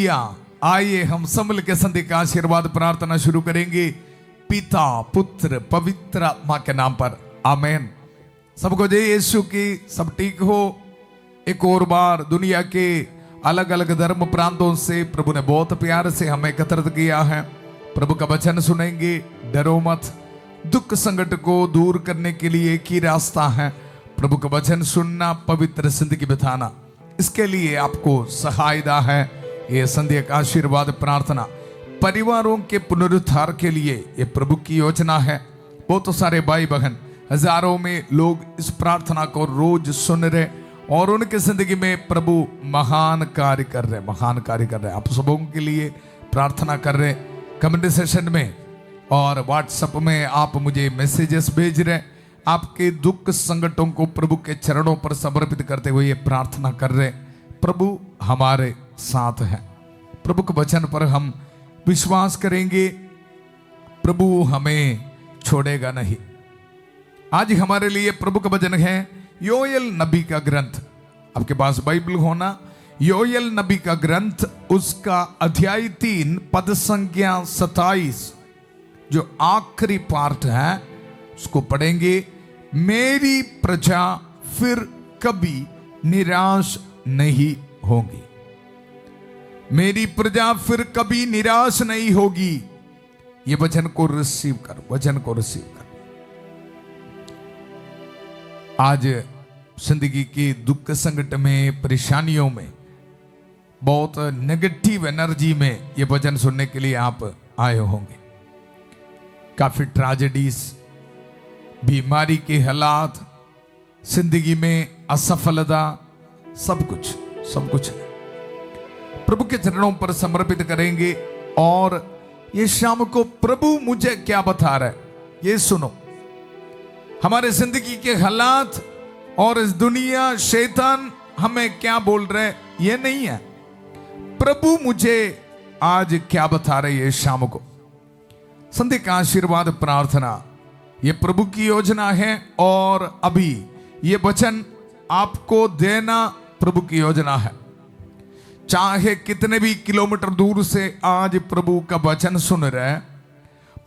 Hallelujah. आइए हम सब मिलकर संधि का आशीर्वाद प्रार्थना शुरू करेंगे पिता पुत्र पवित्र आत्मा के नाम पर, आमीन। सबको जय यीशु की। सब ठीक हो। एक और बार दुनिया के अलग अलग धर्म प्रांतों से प्रभु ने बहुत प्यार से हमें एकत्रित किया है। प्रभु का वचन सुनेंगे। डरो मत। दुख संकट को दूर करने के लिए एक ही रास्ता है, प्रभु का वचन सुनना, पवित्र जिंदगी बिताना। इसके लिए आपको सहायता है ये संध्या का आशीर्वाद प्रार्थना। परिवारों के पुनरुद्धार के लिए ये प्रभु की योजना है। बहुत सारे भाई बहन, हजारों में लोग इस प्रार्थना को रोज सुन रहे और उनके जिंदगी में प्रभु महान कार्य कर रहे, महान कार्य कर रहे। आप सबों के लिए प्रार्थना कर रहे। कमेंट सेशन में और व्हाट्सएप में आप मुझे मैसेजेस भेज रहे। आपके दुख संकटों को प्रभु के चरणों पर समर्पित करते हुए ये प्रार्थना कर रहे। प्रभु हमारे साथ है। प्रभु के वचन पर हम विश्वास करेंगे। प्रभु हमें छोड़ेगा नहीं। आज हमारे लिए प्रभु का वचन है योएल नबी का ग्रंथ। आपके पास बाइबल होना, योएल नबी का ग्रंथ, उसका अध्याय 3 पद संख्या 27 जो आखिरी पार्ट है उसको पढ़ेंगे। मेरी प्रजा फिर कभी निराश नहीं होगी। मेरी प्रजा फिर कभी निराश नहीं होगी। ये वचन को रिसीव कर, वचन को रिसीव कर। आज जिंदगी के दुख संकट में, परेशानियों में, बहुत नेगेटिव एनर्जी में ये वचन सुनने के लिए आप आए होंगे। काफी ट्रेजेडीज, बीमारी के हालात, जिंदगी में असफलता, सब कुछ प्रभु के चरणों पर समर्पित करेंगे। और ये शाम को प्रभु मुझे क्या बता रहा है ये सुनो। हमारे जिंदगी के हालात और इस दुनिया, शैतान हमें क्या बोल रहे ये नहीं है। प्रभु मुझे आज क्या बता रहे ये शाम को। संध्या का आशीर्वाद प्रार्थना ये प्रभु की योजना है और अभी ये वचन आपको देना प्रभु की योजना है। चाहे कितने भी किलोमीटर दूर से आज प्रभु का वचन सुन रहे हैं,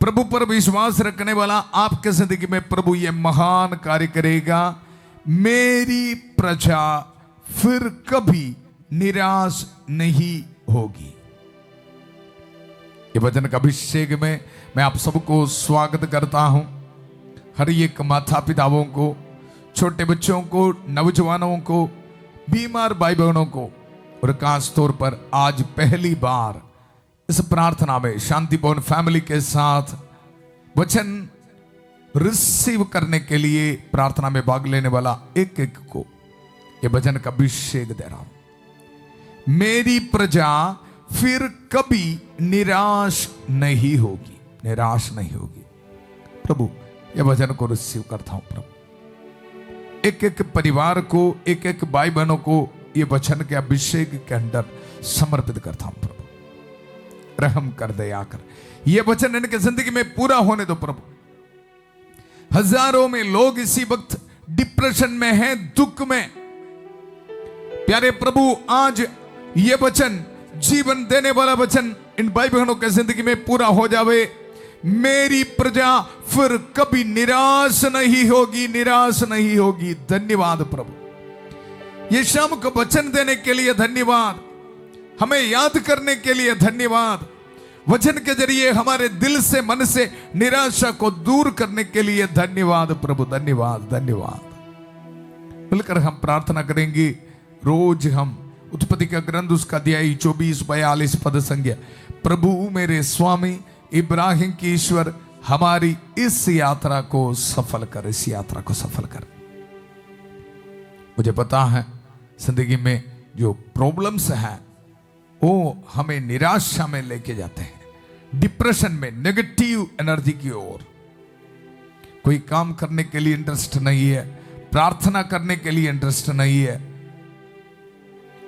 प्रभु पर विश्वास रखने वाला आपके जिंदगी में प्रभु ये महान कार्य करेगा। मेरी प्रजा फिर कभी निराश नहीं होगी। ये वचन का अभिषेक में मैं आप सबको स्वागत करता हूं। हर एक माता पिताओं को, छोटे बच्चों को, नौजवानों को, बीमार भाई बहनों को, और खास तौर पर आज पहली बार इस प्रार्थना में शांतिपूर्ण फैमिली के साथ वचन रिसीव करने के लिए प्रार्थना में भाग लेने वाला एक एक को ये वचन का अभिषेक दे रहा हूं। मेरी प्रजा फिर कभी निराश नहीं होगी, निराश नहीं होगी। प्रभु ये वचन को रिसीव करता हूं। प्रभु एक एक परिवार को, एक एक भाई बहनों को ये वचन के अभिषेक के अंदर समर्पित करता हूं। प्रभु रहम कर, दया कर। ये वचन इनके जिंदगी में पूरा होने दो प्रभु। हजारों में लोग इसी वक्त डिप्रेशन में हैं, दुख में। प्यारे प्रभु आज ये वचन, जीवन देने वाला वचन इन भाई बहनों के जिंदगी में पूरा हो जावे। मेरी प्रजा फिर कभी निराश नहीं होगी, निराश नहीं होगी। धन्यवाद प्रभु। ये शाम को वचन देने के लिए धन्यवाद। हमें याद करने के लिए धन्यवाद। वचन के जरिए हमारे दिल से, मन से निराशा को दूर करने के लिए धन्यवाद प्रभु। धन्यवाद, धन्यवाद। मिलकर हम प्रार्थना करेंगे। रोज हम उत्पत्ति का ग्रंथ उसका अध्याय 24-42 पद संख्या। प्रभु मेरे स्वामी इब्राहिम की ईश्वर, हमारी इस यात्रा को सफल कर, इस यात्रा को सफल कर। मुझे पता है जिंदगी में जो प्रॉब्लम्स हैं वो हमें निराशा में लेके जाते हैं, डिप्रेशन में, नेगेटिव एनर्जी की ओर। कोई काम करने के लिए इंटरेस्ट नहीं है, प्रार्थना करने के लिए इंटरेस्ट नहीं है।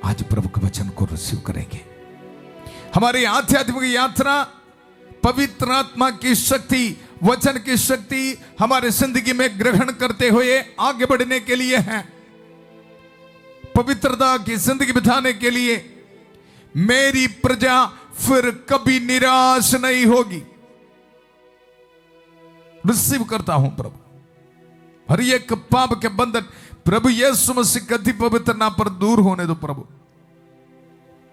आज प्रभु के वचन को रिसीव करेंगे। हमारी आध्यात्मिक यात्रा पवित्र आत्मा की शक्ति, वचन की शक्ति हमारे जिंदगी में ग्रहण करते हुए आगे बढ़ने के लिए है। पवित्रता की जिंदगी बिताने के लिए मेरी प्रजा फिर कभी निराश नहीं होगी। रिसीव करता हूं प्रभु, हर एक पाप के बंधन प्रभु यीशु मसीह के अति पवित्र नाम पर दूर होने दो प्रभु।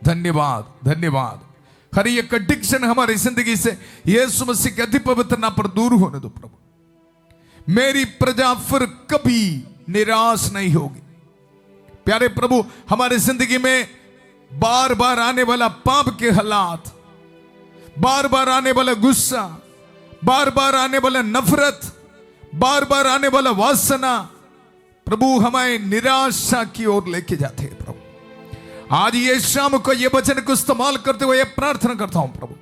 धन्यवाद धन्यवाद। हर एक एडिक्शन हमारी जिंदगी से यीशु मसीह के अति पवित्र नाम पर दूर होने दो प्रभु। मेरी प्रजा फिर कभी निराश नहीं होगी। प्यारे प्रभु, हमारे जिंदगी में बार बार आने वाला पाप के हालात, बार बार आने वाला गुस्सा, बार बार आने वाला नफरत, बार बार आने वाला वासना प्रभु हमें निराशा की ओर लेके जाते हैं प्रभु। आज ये शाम को ये वचन को इस्तेमाल करते हुए प्रार्थना करता हूं प्रभु।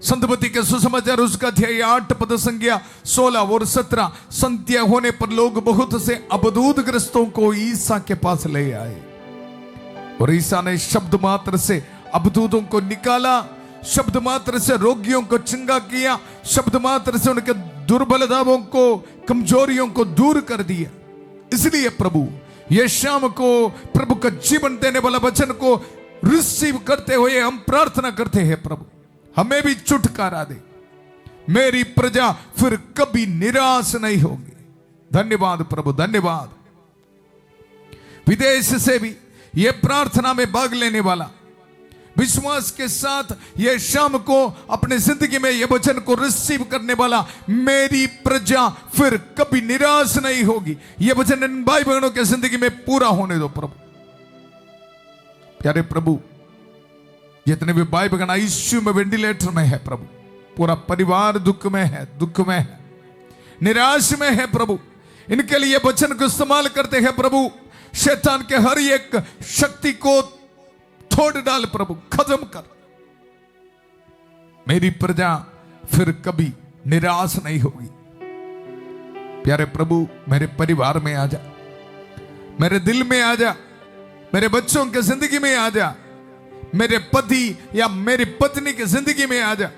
संतमती के सुसमाचार उसका अध्याय 8 पद संख्या 16 और 17, संध्या होने पर लोग बहुत से अबदूत ग्रस्तों को ईसा के पास ले आए और ईसा ने शब्द मात्र से अबदूतों को निकाला, शब्द मात्र से रोगियों को चंगा किया, शब्द मात्र से उनके दुर्बलताओं को, कमजोरियों को दूर कर दिया। इसलिए प्रभु ये शाम को प्रभु का जीवन देने वाला वचन को रिसीव करते हुए हम प्रार्थना करते हैं प्रभु, हमें भी छुटकारा दे। मेरी प्रजा फिर कभी निराश नहीं होगी। धन्यवाद प्रभु, धन्यवाद। विदेश से भी ये प्रार्थना में भाग लेने वाला, विश्वास के साथ ये शाम को अपने जिंदगी में ये वचन को रिसीव करने वाला, मेरी प्रजा फिर कभी निराश नहीं होगी, ये वचन इन भाई बहनों के जिंदगी में पूरा होने दो प्रभु। प्यारे प्रभु, जितने भी भाई बहन आईसीयू में, वेंटिलेटर में है प्रभु, पूरा परिवार दुख में है, दुख में है, निराश में है प्रभु, इनके लिए वचन को इस्तेमाल करते हैं प्रभु। शैतान के हर एक शक्ति को तोड़ डाल प्रभु, खत्म कर। मेरी प्रजा फिर कभी निराश नहीं होगी। प्यारे प्रभु, मेरे परिवार में आ जा, मेरे दिल में आ जा, मेरे बच्चों के जिंदगी में आ जा, मेरे पति या मेरी पत्नी की जिंदगी में आ जा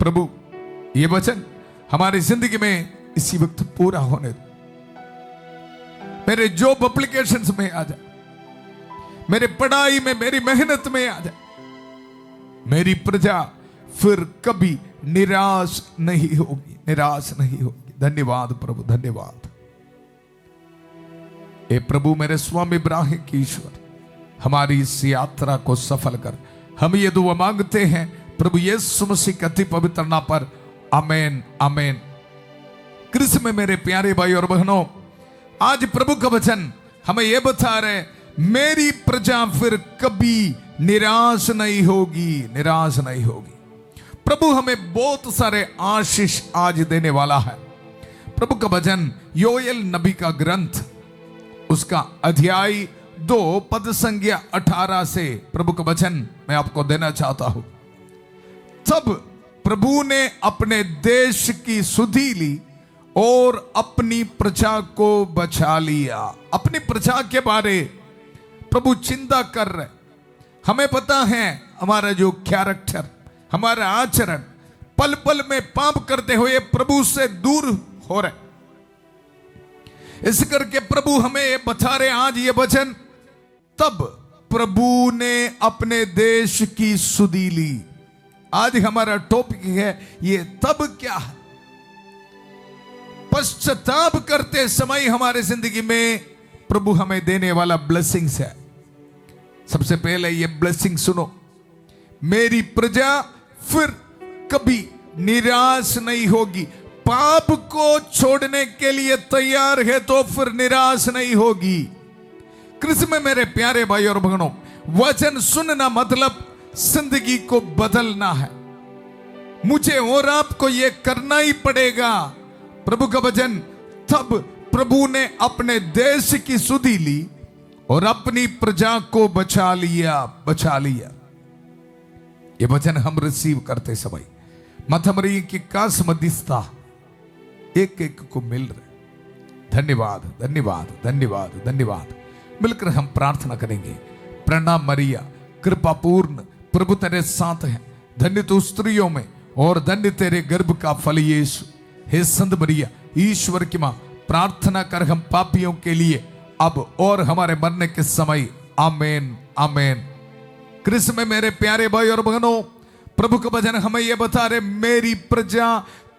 प्रभु। ये वचन हमारी जिंदगी में इसी वक्त पूरा होने दो। मेरे जॉब एप्लीकेशंस में आ जा, मेरे पढ़ाई में, मेरी मेहनत में आ जा। मेरी प्रजा फिर कभी निराश नहीं होगी, निराश नहीं होगी। धन्यवाद प्रभु, धन्यवाद। ए प्रभु, मेरे स्वामी इब्राहिम की ईश्वर, हमारी इस यात्रा को सफल कर। हम ये दुआ मांगते हैं प्रभु यीशु मसीह के अति पवित्र नाम पर, आमेन आमेन। कृष्ण में मेरे प्यारे भाई और बहनों, आज प्रभु का वचन हमें यह बता रहे, मेरी प्रजा फिर कभी निराश नहीं होगी, निराश नहीं होगी। प्रभु हमें बहुत सारे आशीष आज देने वाला है। प्रभु का वचन योएल नबी का ग्रंथ, उसका अध्याय 2 पद संख्या 18 से प्रभु का वचन मैं आपको देना चाहता हूं। तब प्रभु ने अपने देश की सुधि ली और अपनी प्रजा को बचा लिया। अपनी प्रजा के बारे प्रभु चिंता कर रहे। हमें पता है हमारा जो कैरेक्टर, हमारा आचरण पल पल में पाप करते हुए प्रभु से दूर हो रहे। इस करके प्रभु हमें ये बता रहे आज ये वचन, तब प्रभु ने अपने देश की सुधि ली। आज हमारा टॉपिक है ये तब क्या है। पश्चाताप करते समय हमारे जिंदगी में प्रभु हमें देने वाला ब्लेसिंग्स है। सबसे पहले ये ब्लेसिंग सुनो, मेरी प्रजा फिर कभी निराश नहीं होगी। पाप को छोड़ने के लिए तैयार है तो फिर निराश नहीं होगी। कृष्ण में मेरे प्यारे भाई और बहनों, वचन सुनना मतलब जिंदगी को बदलना है। मुझे और आपको ये करना ही पड़ेगा। प्रभु का वचन, तब प्रभु ने अपने देश की सुधि ली और अपनी प्रजा को बचा लिया, बचा लिया। ये वचन हम रिसीव करते समय मथमरी की कास मध्यस्थता एक एक को मिल रहे। धन्यवाद धन्यवाद धन्यवाद धन्यवाद। मिलकर हम प्रार्थना करेंगे। प्रणाम मरिया, कृपा पूर्ण, प्रभु तेरे साथ है, धन्य तू स्त्रियों में और धन्य तेरे गर्भ का फल यीशु। हे संत मरिया, ईश्वर की मां, प्रार्थना कर हम पापियों के लिए अब और हमारे मरने के समय। आमेन आमेन कृष्ण में मेरे प्यारे भाई और बहनों, प्रभु का वचन हमें यह बता रहे, मेरी प्रजा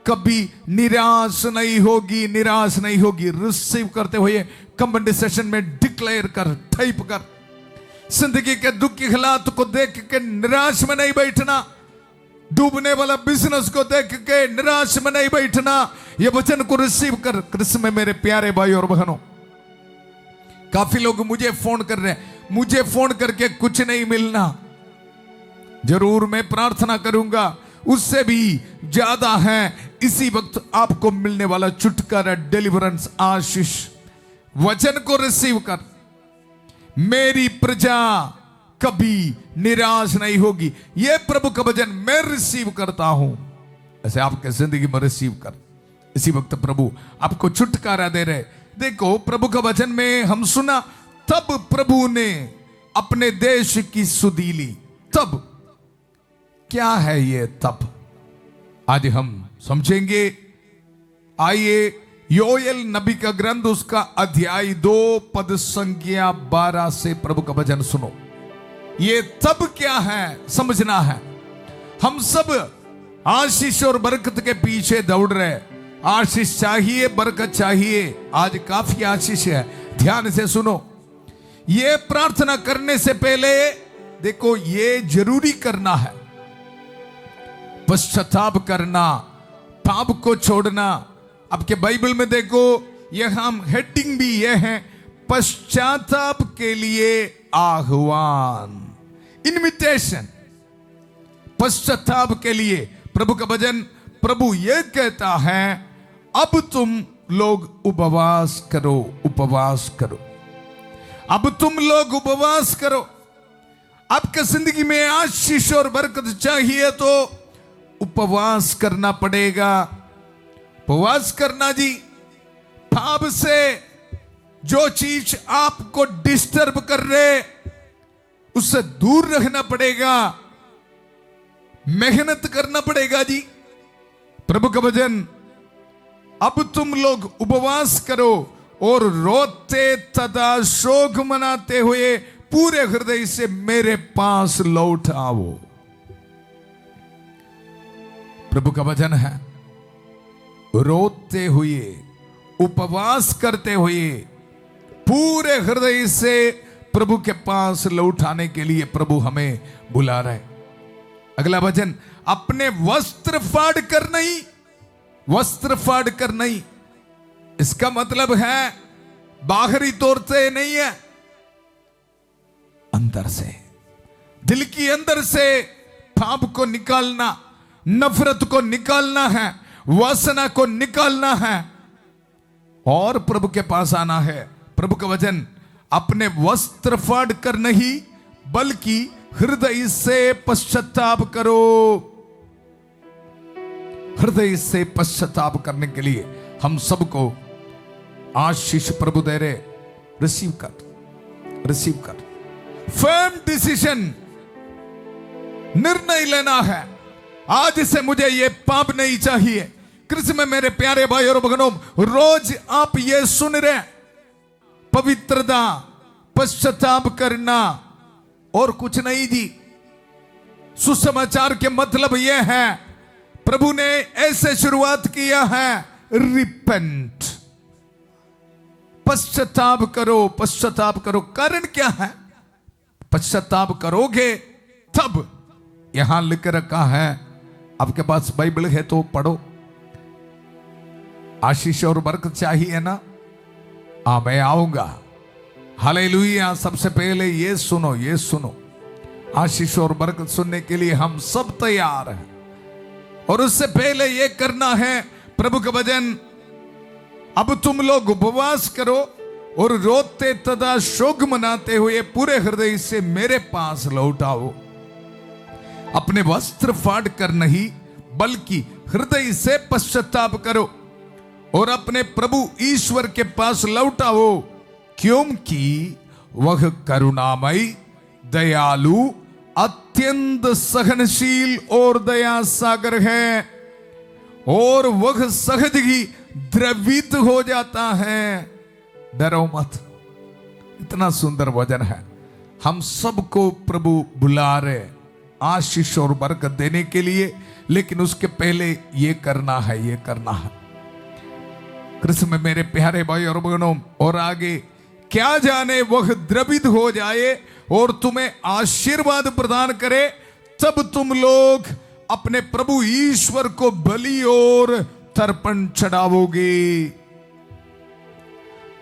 कभी निराश नहीं होगी, निराश नहीं होगी। रिसीव करते हुए कमेंट सेशन में डिक्लेयर कर, टाइप कर। जिंदगी के दुख की हालात को देख के निराश में नहीं बैठना, डूबने वाला बिजनेस को देख के निराश में नहीं बैठना। ये वचन को रिसीव कर। कृष्ण में मेरे प्यारे भाई और बहनों, काफी लोग मुझे फोन कर रहे हैं, मुझे फोन करके कुछ नहीं मिलना। जरूर मैं प्रार्थना करूंगा, उससे भी ज्यादा है इसी वक्त आपको मिलने वाला छुटकारा, डिलीवरेंस, आशीष। वचन को रिसीव कर। मेरी प्रजा कभी निराश नहीं होगी। यह प्रभु का वचन मैं रिसीव करता हूं। ऐसे आपके जिंदगी में रिसीव कर। इसी वक्त प्रभु आपको छुटकारा दे रहे। देखो, प्रभु का वचन में हम सुना, तब प्रभु ने अपने देश की सुधि ली। तब क्या है ये तब? आज हम समझेंगे। आइए, योएल नबी का ग्रंथ, उसका अध्याय 2 पद संख्या 12 से प्रभु का वचन सुनो। ये तब क्या है समझना है। हम सब आशीष और बरकत के पीछे दौड़ रहे। आशीष चाहिए, बरकत चाहिए। आज काफी आशीष है, ध्यान से सुनो। ये प्रार्थना करने से पहले देखो, ये जरूरी करना है। पश्चाताप करना, पाप को छोड़ना। आपके बाइबल में देखो, यहां हेडिंग भी यह है, पश्चाताप के लिए आह्वान, इनविटेशन। पश्चाताप के लिए प्रभु का वचन, प्रभु यह कहता है, अब तुम लोग उपवास करो, उपवास करो। अब तुम लोग उपवास करो। आपके जिंदगी में आशीष और बरकत चाहिए तो उपवास करना पड़ेगा। उपवास करना जी, पाप से जो चीज आपको डिस्टर्ब कर रहे, उससे दूर रहना पड़ेगा, मेहनत करना पड़ेगा जी। प्रभु का वचन, अब तुम लोग उपवास करो और रोते तथा शोक मनाते हुए पूरे हृदय से मेरे पास लौट आओ। प्रभु का वचन है, रोते हुए, उपवास करते हुए, पूरे हृदय से प्रभु के पास लौट आने के लिए प्रभु हमें बुला रहे। अगला वचन, अपने वस्त्र फाड़ कर नहीं, वस्त्र फाड़ कर नहीं। इसका मतलब है बाहरी तौर से नहीं है, अंदर से, दिल की अंदर से पाप को निकालना, नफरत को निकालना है, वासना को निकालना है और प्रभु के पास आना है। प्रभु का वचन, अपने वस्त्र फाड़ कर नहीं बल्कि हृदय से पश्चाताप करो। हृदय से पश्चाताप करने के लिए हम सबको आशीष प्रभु दे रहे। रिसीव कर, रिसीव कर। फर्म डिसीजन, निर्णय लेना है, आज से मुझे ये पाप नहीं चाहिए। कृष्ण में मेरे प्यारे भाई और बहनों, रोज आप ये सुन रहे, पवित्रता, पश्चाताप करना और कुछ नहीं जी। सुसमाचार के मतलब यह है, प्रभु ने ऐसे शुरुआत किया है, रिपेंट, पश्चाताप करो, पश्चाताप करो। कारण क्या है? पश्चाताप करोगे तब, यहां लिख रखा है, आपके पास बाइबल है तो पढ़ो। आशीष और बरकत चाहिए ना? मैं आऊंगा। हालेलुया। सबसे पहले ये सुनो, ये सुनो, आशीष और बरकत सुनने के लिए हम सब तैयार हैं। और उससे पहले ये करना है, प्रभु का वचन, अब तुम लोग उपवास करो और रोते तथा शोक मनाते हुए पूरे हृदय से मेरे पास लौट आओ। अपने वस्त्र फाड़ कर नहीं बल्कि हृदय से पश्चाताप करो और अपने प्रभु ईश्वर के पास लौट आओ, क्योंकि वह करुणामय, दयालु, अत्यंत सहनशील और दया सागर है और वह सहज ही द्रवित हो जाता है। डरो मत। इतना सुंदर वचन है। हम सबको प्रभु बुला रहे आशीष और बरकत देने के लिए, लेकिन उसके पहले ये करना है, ये करना है। कृष्ण में मेरे प्यारे भाई और बहनों, और आगे क्या जाने वह द्रवित हो जाए और तुम्हें आशीर्वाद प्रदान करे, तब तुम लोग अपने प्रभु ईश्वर को बलि और तर्पण चढ़ाओगे।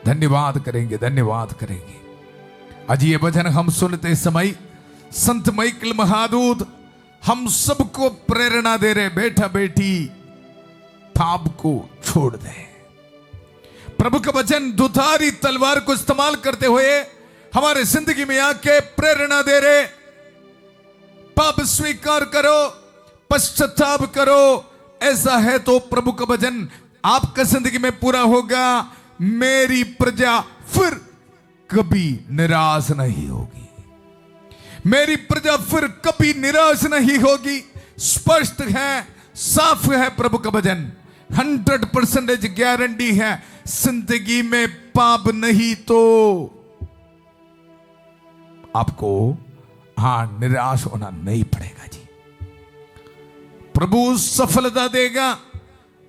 धन्यवाद करेंगे, धन्यवाद करेंगे। आज ये वचन हम सुनते समय संत माइकल महादूत हम सबको प्रेरणा दे रहे, बेटा बेटी पाप को छोड़ दे। प्रभु का वचन दुधारी तलवार को इस्तेमाल करते हुए हमारे जिंदगी में आके प्रेरणा दे रहे, पाप स्वीकार करो, पश्चाताप करो। ऐसा है तो प्रभु का वचन आपका जिंदगी में पूरा होगा। मेरी प्रजा फिर कभी निराश नहीं होगी, मेरी प्रजा फिर कभी निराश नहीं होगी। स्पष्ट है, साफ है प्रभु का वचन, 100% गारंटी है। जिंदगी में पाप नहीं तो आपको निराश होना नहीं पड़ेगा जी। प्रभु सफलता देगा,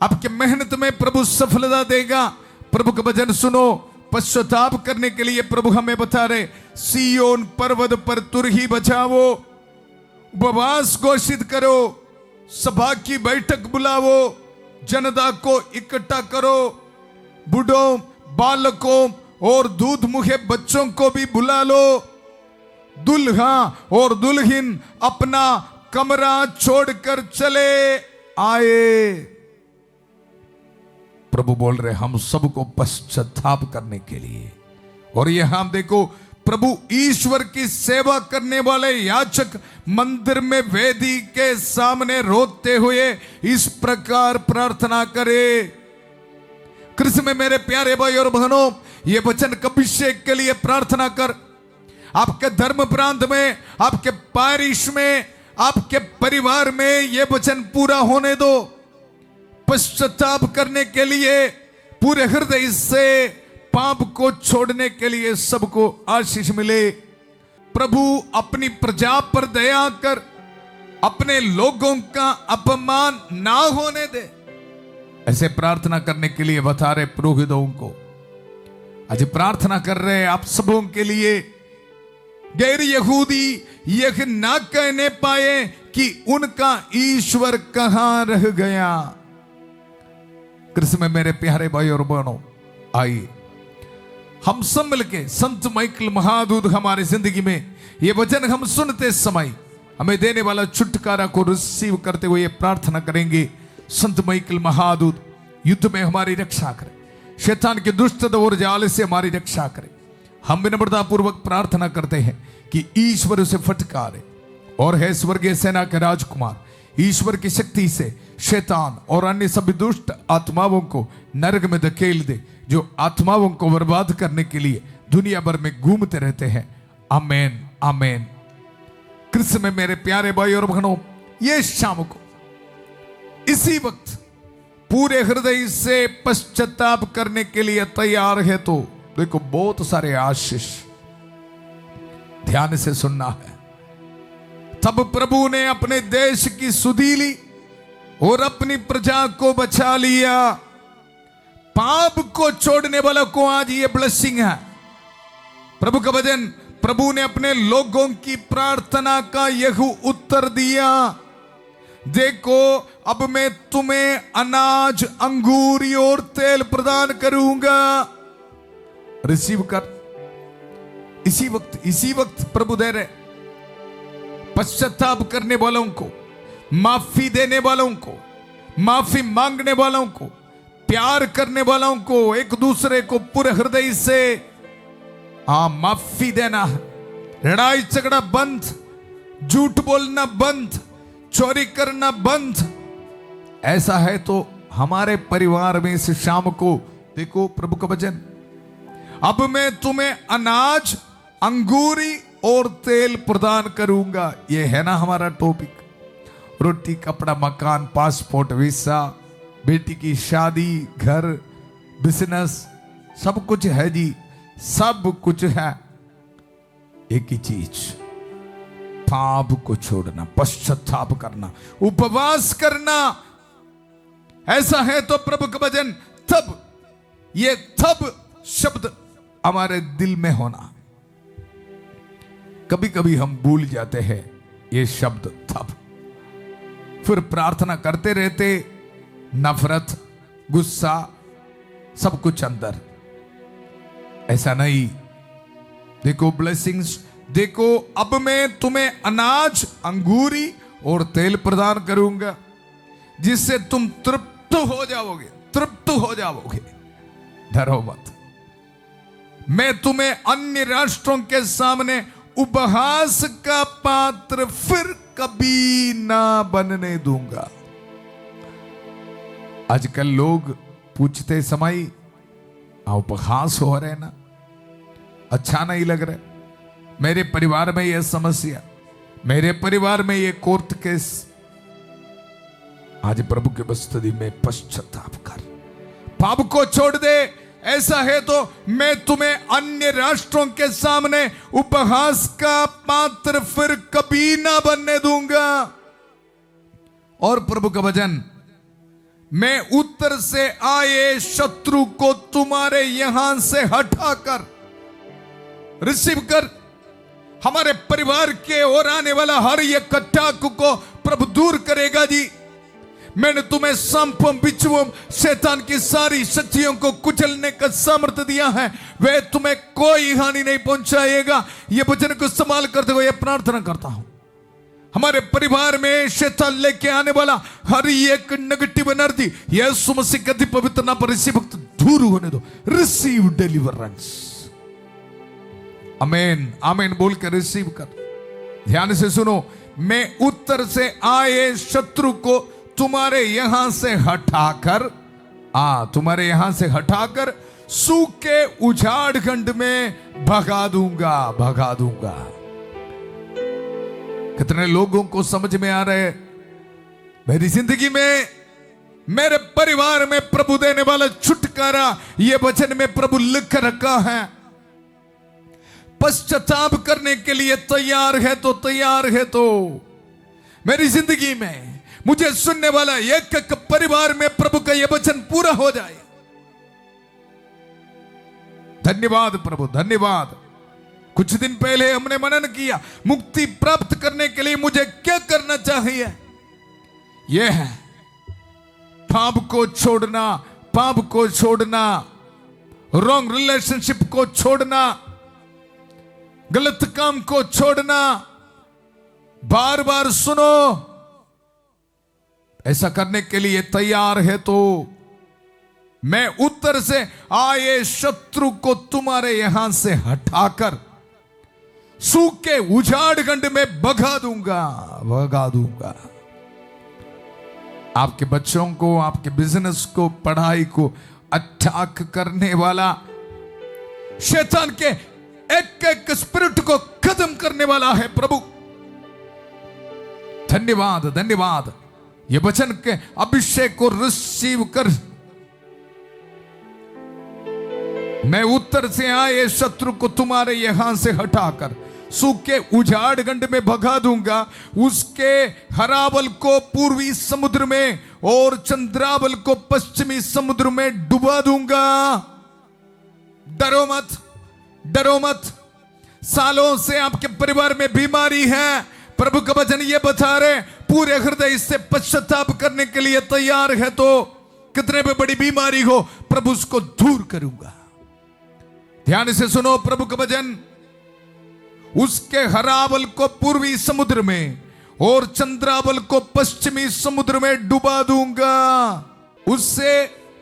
आपके मेहनत में प्रभु सफलता देगा। प्रभु का वचन सुनो, पश्चाताप करने के लिए प्रभु हमें बता रहे, सियोन पर्वत पर तुरही बचाओ, उपवास घोषित करो, सभा की बैठक बुलाओ, जनता को इकट्ठा करो, बूढ़ों, बालकों और दूध मुखे बच्चों को भी बुला लो। दुल्हा और दुल्हन अपना कमरा छोड़कर चले आए। प्रभु बोल रहे हम सबको पश्चाताप करने के लिए। और यहां देखो, प्रभु ईश्वर की सेवा करने वाले याचक मंदिर में वेदी के सामने रोते हुए इस प्रकार प्रार्थना करे। कृष्ण में मेरे प्यारे भाई और बहनों, ये वचन अभिषेक के लिए प्रार्थना कर। आपके धर्म प्रांत में, आपके पारिश में, आपके परिवार में ये वचन पूरा होने दो। पश्चाताप करने के लिए, पूरे हृदय से पाप को छोड़ने के लिए सबको आशीष मिले। प्रभु अपनी प्रजा पर दया कर, अपने लोगों का अपमान ना होने दे। ऐसे प्रार्थना करने के लिए बता रहे पुरोहितों को। आज प्रार्थना कर रहे आप सबों के लिए, गैर यहूदी यह ना कहने पाए कि उनका ईश्वर कहां रह गया। कृष्ण में मेरे प्यारे भाई और बहनों, आइए हम सब मिलके संत माइकल महादूत हमारे जिंदगी में ये वचन हम सुनते समय हमें देने वाला छुटकारा को रिसीव करते हुए ये प्रार्थना करेंगे। संत माइकल महादूत युद्ध में हमारी रक्षा करे, शैतान के दुष्ट और जाल से हमारी रक्षा करे। हम विनम्रता पूर्वक प्रार्थना करते हैं कि ईश्वर उसे फटकारे और है स्वर्गीय सेना के राजकुमार ईश्वर की शक्ति से शैतान और अन्य सभी दुष्ट आत्माओं को नरक में धकेल दे, जो आत्माओं को बर्बाद करने के लिए दुनिया भर में घूमते रहते हैं। आमेन, आमेन। कृष्ण में मेरे प्यारे भाई और बहनों, ये शाम को इसी वक्त पूरे हृदय से पश्चाताप करने के लिए तैयार है तो देखो, बहुत सारे आशीष ध्यान से सुनना है। तब प्रभु ने अपने देश की सुधि ली और अपनी प्रजा को बचा लिया। पाप को छोड़ने वालों को आज ये ब्लेसिंग है। प्रभु का वचन, प्रभु ने अपने लोगों की प्रार्थना का यह उत्तर दिया, देखो अब मैं तुम्हें अनाज, अंगूरी और तेल प्रदान करूंगा। रिसीव कर। इसी वक्त प्रभु दे रहे पश्चाताप करने वालों को, माफी देने वालों को, माफी मांगने वालों को, प्यार करने वालों को, एक दूसरे को पूरे हृदय से माफी देना। लड़ाई झगड़ा बंद, झूठ बोलना बंद, चोरी करना बंद। ऐसा है तो हमारे परिवार में इस शाम को देखो प्रभु का वचन, अब मैं तुम्हें अनाज, अंगूरी और तेल प्रदान करूंगा। ये है ना हमारा टॉपिक। रोटी, कपड़ा, मकान, पासपोर्ट, वीसा, बेटी की शादी, घर, बिजनेस, सब कुछ है जी, सब कुछ है। एक ही चीज, पाप को छोड़ना, पश्चाताप करना, उपवास करना। ऐसा है तो प्रभु का वचन तब, ये तब शब्द हमारे दिल में होना। कभी कभी हम भूल जाते हैं ये शब्द तब, फिर प्रार्थना करते रहते, नफरत, गुस्सा, सब कुछ अंदर। ऐसा नहीं। देखो ब्लेसिंग्स, देखो अब मैं तुम्हें अनाज, अंगूरी और तेल प्रदान करूंगा जिससे तुम तृप्त हो जाओगे, तृप्त हो जाओगे। डरो मत। मैं तुम्हें अन्य राष्ट्रों के सामने उपहास का पात्र फिर कभी ना बनने दूंगा। आजकल लोग पूछते समय उपहास हो रहे ना, अच्छा नहीं लग रहा, मेरे परिवार में यह समस्या, मेरे परिवार में यह कोर्ट केस। आज प्रभु के बस्तदी में पश्चाताप कर, पाप को छोड़ दे। ऐसा है तो मैं तुम्हें अन्य राष्ट्रों के सामने उपहास का पात्र फिर कभी ना बनने दूंगा। और प्रभु का वचन, मैं उत्तर से आए शत्रु को तुम्हारे यहां से हटाकर, रिसीव कर, हमारे परिवार के ओर आने वाला हर एक कटाक को प्रभु दूर करेगा जी। मैंने तुम्हें सांपों, बिच्छुओं, शैतान की सारी शक्तियों को कुचलने का सामर्थ्य दिया है, वे तुम्हें कोई हानि नहीं पहुंचाएगा। ये वचन को संभाल करते हुए प्रार्थना करता हूं, हमारे परिवार में शैतान लेके आने वाला हर एक नेगेटिव एनर्जी यीशु मसीह के पवित्र नाम पर इसी वक्त दूर होने दो। Receive deliverance. आमीन, आमीन बोल कर रिसीव कर। ध्यान से सुनो, मैं उत्तर से आए शत्रु को तुम्हारे यहां से हटाकर, तुम्हारे यहां से हटाकर सूखे उजाड़ खंड में भगा दूंगा, भगा दूंगा। कितने लोगों को समझ में आ रहे, मेरी जिंदगी में, मेरे परिवार में प्रभु देने वाला छुटकारा ये वचन में प्रभु लिख रखा है। पश्चाताप करने के लिए तैयार है तो, तैयार है तो मेरी जिंदगी में मुझे सुनने वाला एक एक परिवार में प्रभु का यह वचन पूरा हो जाए। धन्यवाद प्रभु, धन्यवाद। कुछ दिन पहले हमने मनन किया, मुक्ति प्राप्त करने के लिए मुझे क्या करना चाहिए। यह है पाप को छोड़ना, पाप को छोड़ना, रॉन्ग रिलेशनशिप को छोड़ना, गलत काम को छोड़ना। बार बार सुनो, ऐसा करने के लिए तैयार है तो मैं उत्तर से आए शत्रु को तुम्हारे यहां से हटाकर सूखे उजाड़ खंड में भगा दूंगा, भगा दूंगा। आपके बच्चों को, आपके बिजनेस को, पढ़ाई को अटैक करने वाला शैतान के एक एक स्पिरिट को खत्म करने वाला है प्रभु। धन्यवाद, धन्यवाद। ये वचन के अभिषेक को रिसीव कर। मैं उत्तर से आए शत्रु को तुम्हारे यहां से हटाकर सूखे उजाड़ खंड में भगा दूंगा, उसके हरावल को पूर्वी समुद्र में और चंद्रावल को पश्चिमी समुद्र में डुबा दूंगा। डरो मत, डरो मत। सालों से आपके परिवार में बीमारी है, प्रभु का वचन ये बता रहे, पूरे हृदय से पश्चाताप करने के लिए तैयार है तो कितने भी बड़ी बीमारी हो प्रभु उसको दूर करूंगा। ध्यान से सुनो प्रभु का वचन, उसके हरावल को पूर्वी समुद्र में और चंद्रावल को पश्चिमी समुद्र में डुबा दूंगा। उससे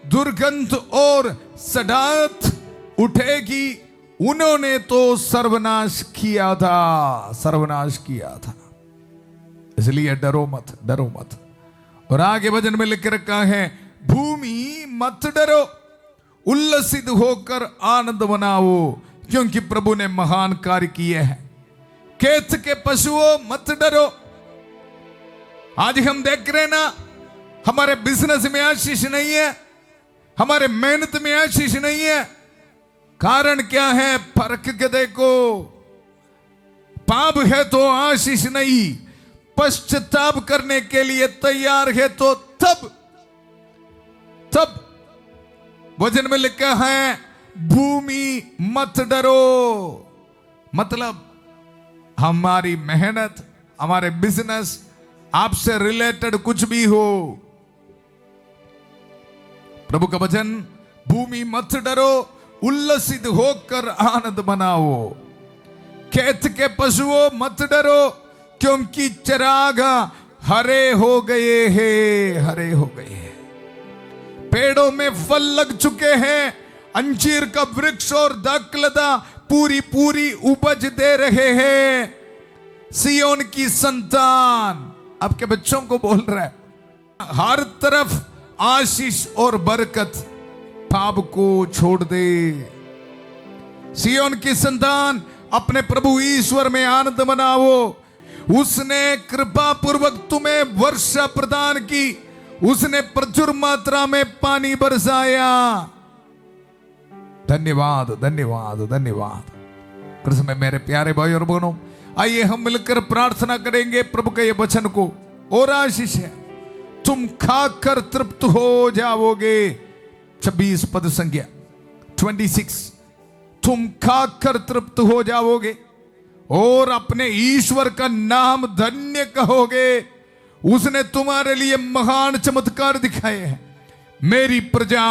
दुर्गंध और सड़ाहट उठेगी। उन्होंने तो सर्वनाश किया था, सर्वनाश किया था। इसलिए डरो मत, डरो मत। और आगे वचन में लिख रखा है, भूमि मत डरो, उल्लसित होकर आनंद मनाओ, क्योंकि प्रभु ने महान कार्य किए हैं। खेत के पशुओं मत डरो। आज हम देख रहे ना, हमारे बिजनेस में आशीष नहीं है, हमारे मेहनत में आशीष नहीं है। कारण क्या है? फर्क के देखो। पाप है तो आशीष नहीं, पश्चाताप करने के लिए तैयार है तो तब वचन में लिखा है भूमि मत डरो। मतलब हमारी मेहनत, हमारे बिजनेस, आपसे रिलेटेड कुछ भी हो, प्रभु का वचन, भूमि मत डरो, उल्लसित होकर आनंद मनाओ। खेत के पशुओं मत डरो, क्योंकि चरागा हरे हो गए हैं, हरे हो गए हैं। पेड़ों में फल लग चुके हैं, अंजीर का वृक्ष और दाखलता पूरी पूरी उपज दे रहे हैं। सियोन की संतान आपके बच्चों को बोल रहा है, हर तरफ आशीष और बरकत, पाप को छोड़ दे। सियोन की संतान अपने प्रभु ईश्वर में आनंद मनाओ। उसने कृपा पूर्वक तुम्हें वर्षा प्रदान की, उसने प्रचुर मात्रा में पानी बरसाया। धन्यवाद धन्यवाद धन्यवाद। कृष्ण में मेरे प्यारे भाई और बहनों, आइए हम मिलकर प्रार्थना करेंगे प्रभु के ये वचन को। और आशीष है, तुम खाकर तृप्त हो जाओगे। 26 पद संख्या 26, तुम खाकर तृप्त हो जाओगे और अपने ईश्वर का नाम धन्य कहोगे। उसने तुम्हारे लिए महान चमत्कार दिखाए हैं। मेरी प्रजा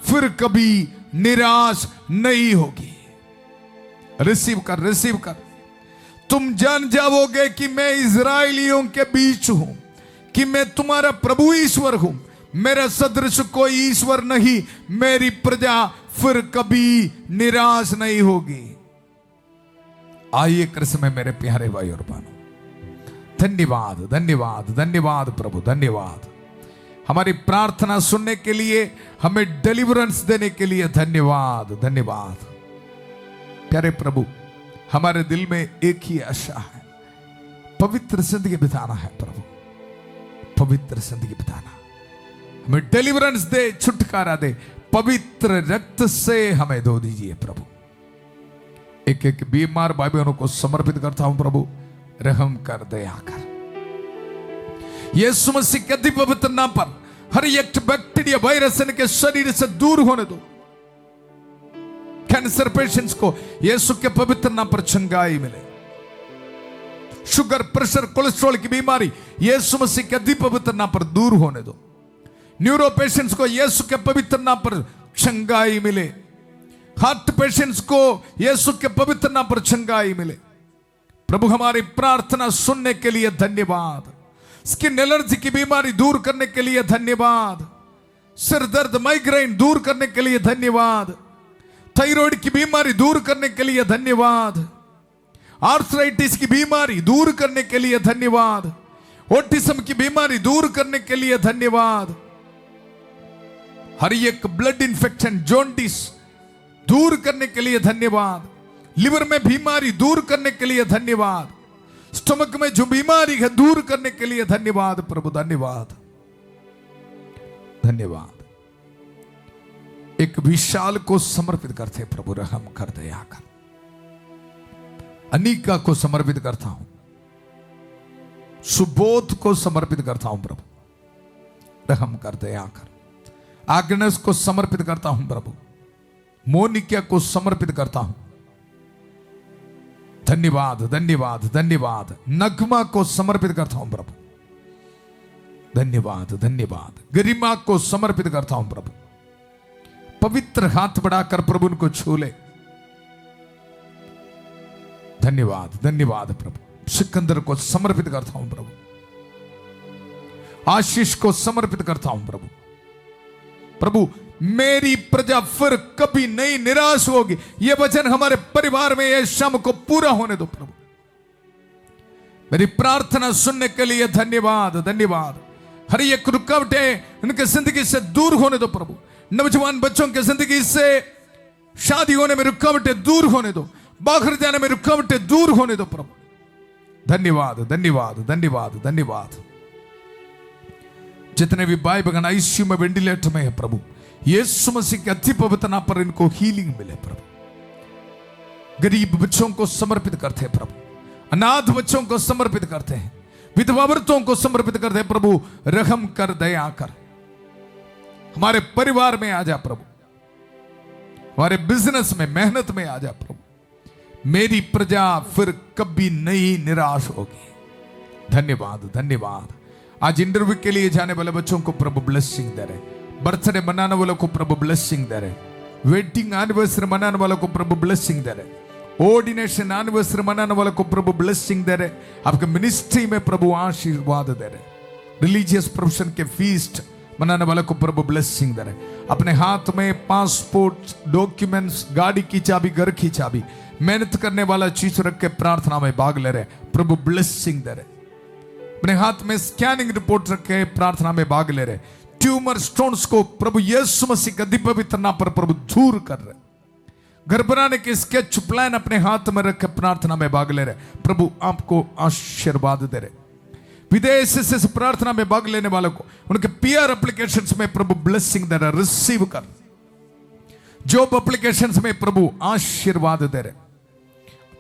फिर कभी निराश नहीं होगी। रिसीव कर, रिसीव कर। तुम जान जाओगे कि मैं इजराइलियों के बीच हूं, कि मैं तुम्हारा प्रभु ईश्वर हूं। मेरा सदृश कोई ईश्वर नहीं। मेरी प्रजा फिर कभी निराश नहीं होगी। आइए कृष्ण में मेरे प्यारे भाई और बहनों, धन्यवाद धन्यवाद धन्यवाद प्रभु, धन्यवाद हमारी प्रार्थना सुनने के लिए, हमें डिलीवरेंस देने के लिए धन्यवाद धन्यवाद। प्यारे प्रभु, हमारे दिल में एक ही आशा है, पवित्र जिंदगी बिताना है प्रभु, पवित्र जिंदगी बिताना। हमें डिलीवरेंस दे, छुटकारा दे, पवित्र रक्त से हमें धो दीजिए प्रभु। एक एक बीमार भाई बहनों को समर्पित करता हूं प्रभु, रहम कर, दया कर। यीशु मसीह के अति पवित्र नाम पर हर एक बैक्टीरिया, वायरस इनके शरीर से दूर होने दो। कैंसर पेशेंट्स को यीशु के पवित्र नाम पर चंगाई मिले। शुगर, प्रेशर, कोलेस्ट्रॉल की बीमारी यीशु मसीह के अति पवित्र नाम पर दूर होने दो। न्यूरो पेशेंट्स को यीशु के पवित्र नाम पर चंगाई मिले। हार्ट पेशेंट्स को यीशु के पवित्र नाम पर चंगाई मिले। प्रभु, हमारी प्रार्थना सुनने के लिए धन्यवाद। स्किन एलर्जी की बीमारी दूर करने के लिए धन्यवाद। सिर दर्द, माइग्रेन दूर करने के लिए धन्यवाद। थायराइड की बीमारी दूर करने के लिए धन्यवाद। आर्थराइटिस की बीमारी दूर करने के लिए धन्यवाद। ऑटिज्म की बीमारी दूर करने के लिए धन्यवाद। हर एक ब्लड इन्फेक्शन, जॉन्डिस दूर करने के लिए धन्यवाद। लिवर में बीमारी दूर करने के लिए धन्यवाद। स्टमक में जो बीमारी है दूर करने के लिए धन्यवाद प्रभु, धन्यवाद धन्यवाद। एक विशाल को समर्पित करते प्रभु, रहम कर, दया कर। अनिका को समर्पित करता हूं, सुबोध को समर्पित करता हूं प्रभु, रहम कर, दया कर। आग्नेस को समर्पित करता हूं प्रभु, मोनिका को समर्पित करता हूं, धन्यवाद धन्यवाद धन्यवाद। नगमा को समर्पित करता हूं प्रभु, धन्यवाद धन्यवाद। गरिमा को समर्पित करता हूं प्रभु, पवित्र हाथ बढ़ाकर प्रभु उनको छू ले। धन्यवाद धन्यवाद प्रभु। सिकंदर को समर्पित करता हूं प्रभु, आशीष को समर्पित करता हूं प्रभु। प्रभु, मेरी प्रजा फिर कभी नहीं निराश होगी। यह वचन हमारे परिवार में यह शाम को पूरा होने दो प्रभु। मेरी प्रार्थना सुनने के लिए धन्यवाद धन्यवाद। हर एक रुकावटें उनके जिंदगी से दूर होने दो प्रभु। नौजवान बच्चों के जिंदगी से शादी होने में रुकावटें दूर होने दो, बाहर जाने में रुकावटें दूर होने दो प्रभु। धन्यवाद धन्यवाद धन्यवाद धन्यवाद। जितने भी भाई बहन आईसीयू में, वेंटिलेटर में है प्रभु, यीशु मसीह के अति पवित्र नाम पर इनको हीलिंग मिले प्रभु। गरीब बच्चों को समर्पित करते हैं प्रभु, अनाथ बच्चों को समर्पित करते हैं, विधवावर्तों को समर्पित करते हैं। प्रभु रहम कर, दया कर, हमारे परिवार में आ जा प्रभु, हमारे बिजनेस में, मेहनत में आ जा प्रभु। मेरी प्रजा फिर कभी नहीं निराश होगी। धन्यवाद, धन्यवाद। आज इंटरव्यू के लिए जाने वाले बच्चों को प्रभु ब्लेसिंग दे रहे, बर्थडे मनाने वालों को प्रभु ब्लेसिंग दे रहे, वेडिंग एनिवर्सरी मनाने वालों को प्रभु ब्लेसिंग दे रहे, ऑर्डिनेशन एनिवर्सरी मनाने वालों को प्रभु ब्लेसिंग दे रहे, आपके मिनिस्ट्री में प्रभु आशीर्वाद दे रहे, रिलीजियस प्रोफेशन के फीस्ट मनाने वालों को प्रभु ब्लेसिंग दे रहे, अपने हाथ में पासपोर्ट, डॉक्यूमेंट्स, गाड़ी की चाबी, घर की चाबी, मेहनत करने वाला चीज रख के प्रार्थना में भाग ले रहे, प्रभु ब्लेसिंग दे रहे, अपने हाथ में स्कैनिंग रिपोर्ट रखे प्रार्थना में भाग ले रहे, ट्यूमर स्टोन्स को प्रभु यीशु मसीह का पवित्र नाम पर प्रभु दूर कर रहे, घर बनाने के स्केच प्लान अपने हाथ में रख के प्रार्थना में भाग ले रहे, प्रभु आपको आशीर्वाद दे रहे। विदेश से प्रार्थना में भाग लेने वालों को उनके पीआर एप्लीकेशंस में प्रभु ब्लेसिंग दे रहे, रिसीव कर। जॉब एप्लीकेशंस में प्रभु आशीर्वाद दे रहे,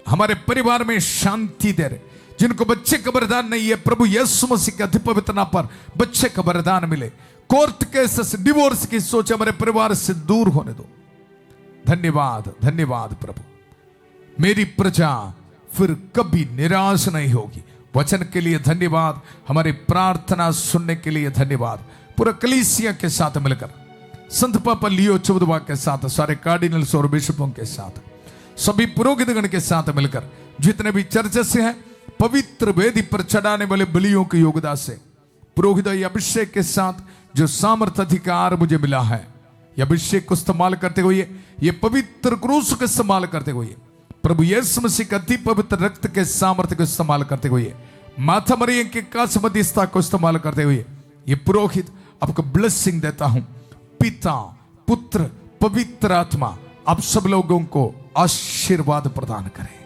हमारे परिवार में शांति दे रहे। जिनको बच्चे का वरदान नहीं है, प्रभु यीशु मसीह के अति पवित्र नाम पर बच्चे का वरदान मिले। कोर्ट केसेस, डिवोर्स की सोच हमारे परिवार से दूर होने दो। धन्यवाद, धन्यवाद प्रभु। मेरी प्रजा फिर कभी निराश नहीं होगी। वचन के लिए धन्यवाद, हमारी प्रार्थना सुनने के लिए धन्यवाद। पूरा कलीसिया के साथ मिलकर, संत पापा लियो चौदवा के साथ, सारे कार्डिनल्स और बिशपों के साथ, सभी पुरोहितगण के साथ मिलकर, जितने भी चर्च से हैं, पवित्र वेदी पर चढ़ाने वाले बलियों के योगदान से, पुरोहित अभिषेक के साथ जो सामर्थ अधिकार मुझे मिला है, ये अभिषेक को इस्तेमाल करते हुए, ये पवित्र क्रूस को इस्तेमाल करते हुए, प्रभु यीशु मसीह का अति पवित्र रक्त के सामर्थ्य को इस्तेमाल करते हुए, माता मरियम के कास मध्यस्थता को इस्तेमाल करते हुए, ये पुरोहित आपको ब्लेसिंग देता हूं। पिता, पुत्र, पवित्र आत्मा आप सब लोगों को आशीर्वाद प्रदान करें।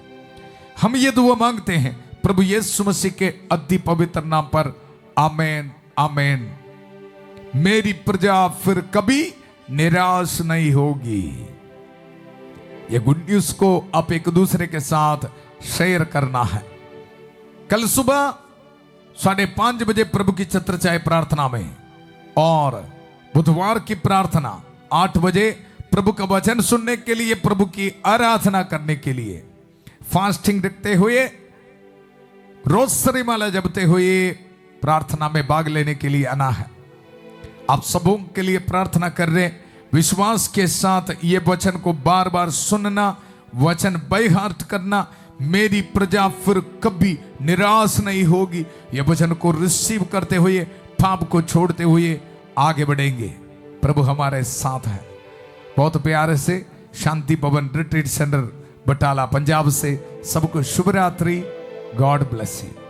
हम ये दुआ मांगते हैं प्रभु यीशु मसीह के अति पवित्र नाम पर, आमेन, आमेन। मेरी प्रजा फिर कभी निराश नहीं होगी। ये गुड न्यूज को आप एक दूसरे के साथ शेयर करना है। कल सुबह 5:30 बजे प्रभु की छत्र चाय प्रार्थना में, और बुधवार की प्रार्थना 8 बजे प्रभु का वचन सुनने के लिए, प्रभु की आराधना करने के लिए, फास्टिंग रखते हुए, रोसरी माला जपते हुए प्रार्थना में भाग लेने के लिए आना है। आप सबों के लिए प्रार्थना कर रहे, विश्वास के साथ ये वचन को बार बार सुनना, वचन बाय हार्ट करना। मेरी प्रजा फिर कभी निराश नहीं होगी। ये वचन को रिसीव करते हुए, पाप को छोड़ते हुए आगे बढ़ेंगे। प्रभु हमारे साथ है। बहुत प्यारे से शांति भवन रिट्रीट सेंटर बटाला पंजाब से सबको शुभ रात्रि। God bless you.